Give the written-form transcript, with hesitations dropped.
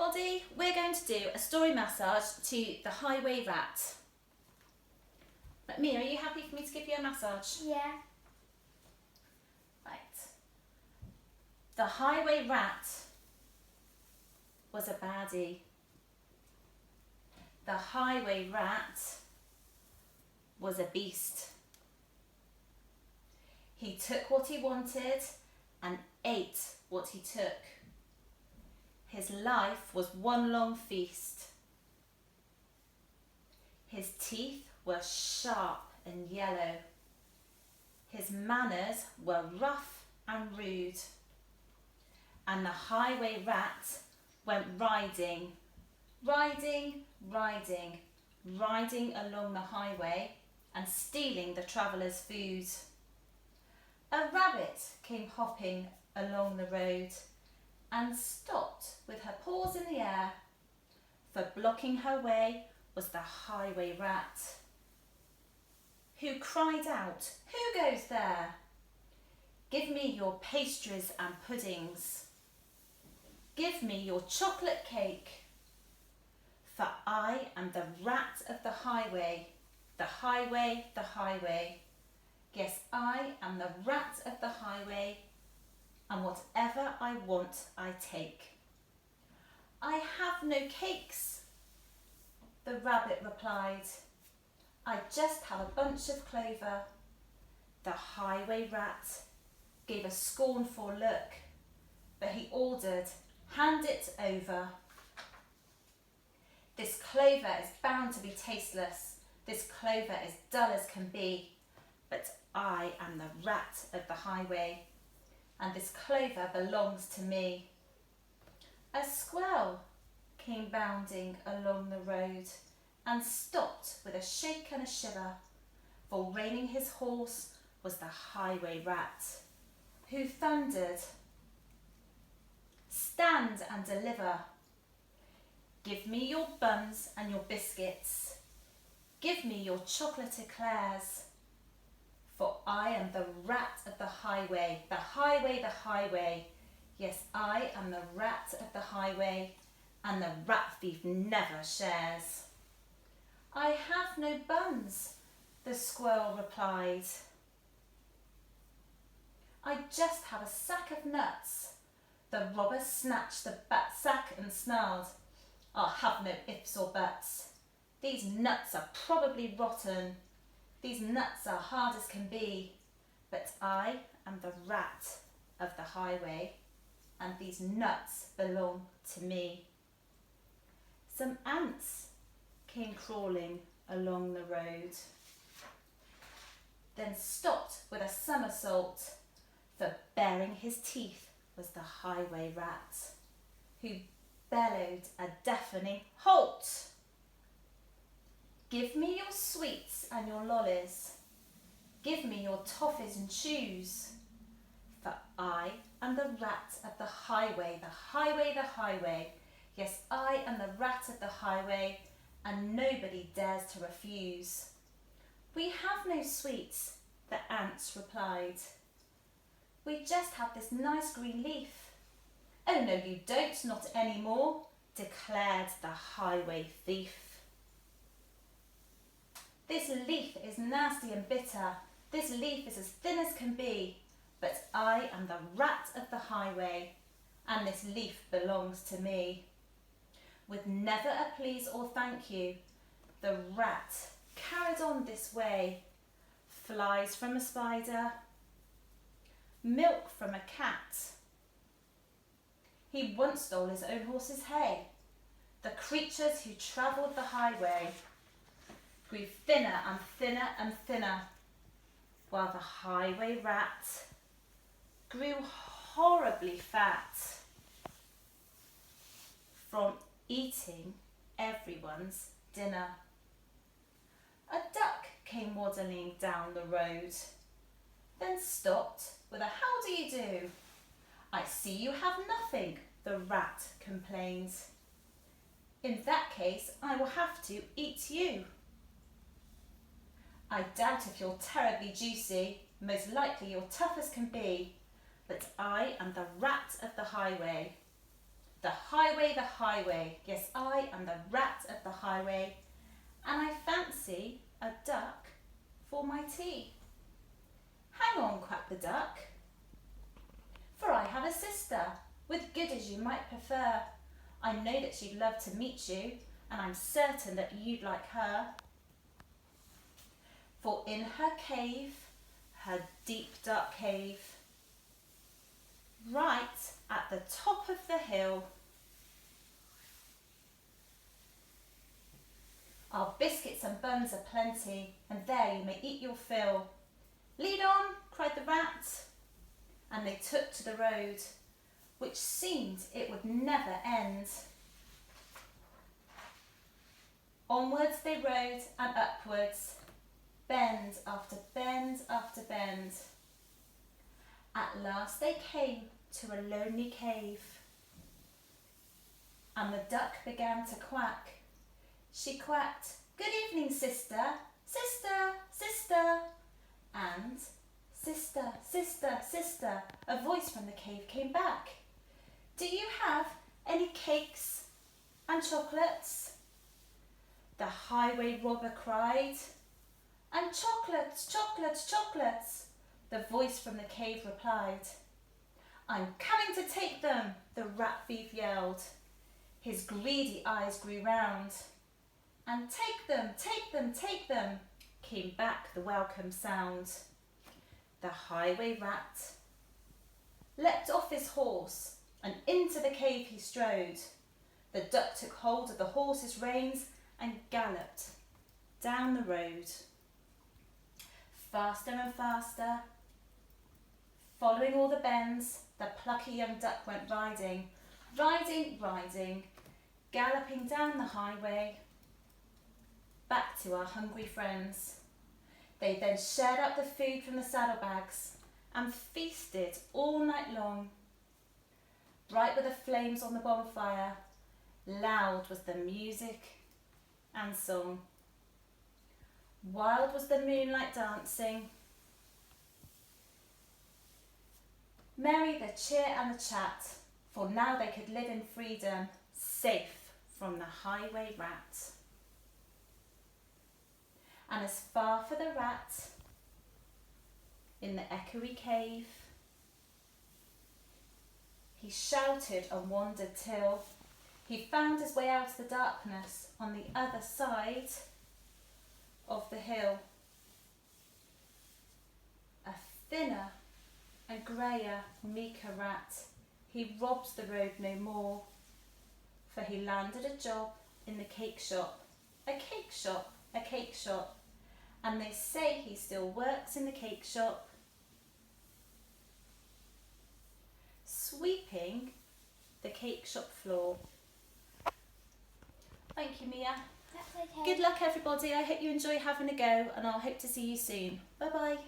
everybody, we're going to do a story massage to The Highway Rat. But Mia, are you happy for me to give you a massage? Yeah. Right. The Highway Rat was a baddie. The Highway Rat was a beast. He took what he wanted and ate what he took. His life was one long feast. His teeth were sharp and yellow. His manners were rough and rude. And the Highway Rat went riding, riding, riding, riding along the highway and stealing the travellers' food. A rabbit came hopping along the road and stopped with her paws in the air, for blocking her way was the Highway Rat, who cried out, "Who goes there? Give me your pastries and puddings. Give me your chocolate cake, for I am the rat of the highway, the highway, the highway. Yes, I am the rat of the highway, and whatever I want, I take." "I have no cakes," the rabbit replied. "I just have a bunch of clover." The Highway Rat gave a scornful look, but he ordered, "Hand it over. This clover is bound to be tasteless. This clover is dull as can be, but I am the rat of the highway, and this clover belongs to me." A squirrel came bounding along the road and stopped with a shake and a shiver, for reining his horse was the Highway Rat, who thundered, "Stand and deliver. Give me your buns and your biscuits. Give me your chocolate eclairs. For I am the rat of the highway, the highway, the highway. Yes, I am the rat of the highway, and the rat thief never shares." "I have no buns," the squirrel replied. "I just have a sack of nuts." The robber snatched the sack and snarled, "I'll have no ifs or buts. These nuts are probably rotten. These nuts are hard as can be, but I am the rat of the highway, and these nuts belong to me." Some ants came crawling along the road, then stopped with a somersault, for baring his teeth was the Highway Rat, who bellowed a deafening halt. "Give me your sweets and your lollies. Give me your toffees and chews, for I am the rat of the highway, the highway, the highway. Yes, I am the rat of the highway, and nobody dares to refuse." "We have no sweets," the ants replied. "We just have this nice green leaf." "Oh no, you don't, not anymore," declared the highway thief. "This leaf is nasty and bitter. This leaf is as thin as can be, but I am the rat of the highway, and this leaf belongs to me." With never a please or thank you, the rat carried on this way. Flies from a spider, milk from a cat. He once stole his own horse's hay. The creatures who travelled the highway grew thinner and thinner and thinner, while the Highway Rat grew horribly fat from eating everyone's dinner. A duck came waddling down the road, then stopped with a "How do you do?" "I see you have nothing," the rat complained. "In that case, I will have to eat you." "I doubt if you're terribly juicy, most likely you're tough as can be, but I am the rat of the highway, The highway. Yes, I am the rat of the highway, and I fancy a duck for my tea. Hang on, quacked the duck, for I have a sister, with good as you might prefer. I know that she'd love to meet you, and I'm certain that you'd like her. For in her cave, her deep dark cave, right at the top of the hill, our biscuits and buns are plenty, and there you may eat your fill. Lead on, cried the rat, and they took to the road, which seemed it would never end. Onwards they rode and upwards, bend after bend after bend. At last they came to a lonely cave, and the duck began to quack. She quacked, "Good evening, sister, sister, sister," and "Sister, sister, sister," a voice from the cave came back. "Do you have any cakes and chocolates?" The highway robber cried. "And chocolates, chocolates, chocolates," the voice from the cave replied. "I'm coming to take them," the rat thief yelled. His greedy eyes grew round. And "Take them, take them, take them," came back the welcome sound. The highway rat leapt off his horse, and into the cave he strode. The duck took hold of the horse's reins and galloped down the road. Faster and faster, following all the bends, the plucky young duck went riding, riding, riding, galloping down the highway, back to our hungry friends. They then shared up the food from the saddlebags and feasted all night long. Bright were the flames on the bonfire, loud was the music and song. Wild was the moonlight dancing, merry the cheer and the chat, for now they could live in freedom, safe from the highway rat. And as far for the rat in the echoey cave, he shouted and wandered till he found his way out of the darkness on the other side of the hill. A thinner and greyer, meeker rat, he robs the road no more, for he landed a job in the cake shop, a cake shop, a cake shop, and they say he still works in the cake shop, sweeping the cake shop floor. Thank you, Mia. That's okay. Good luck, everybody. I hope you enjoy having a go, and I'll hope to see you soon. Bye bye.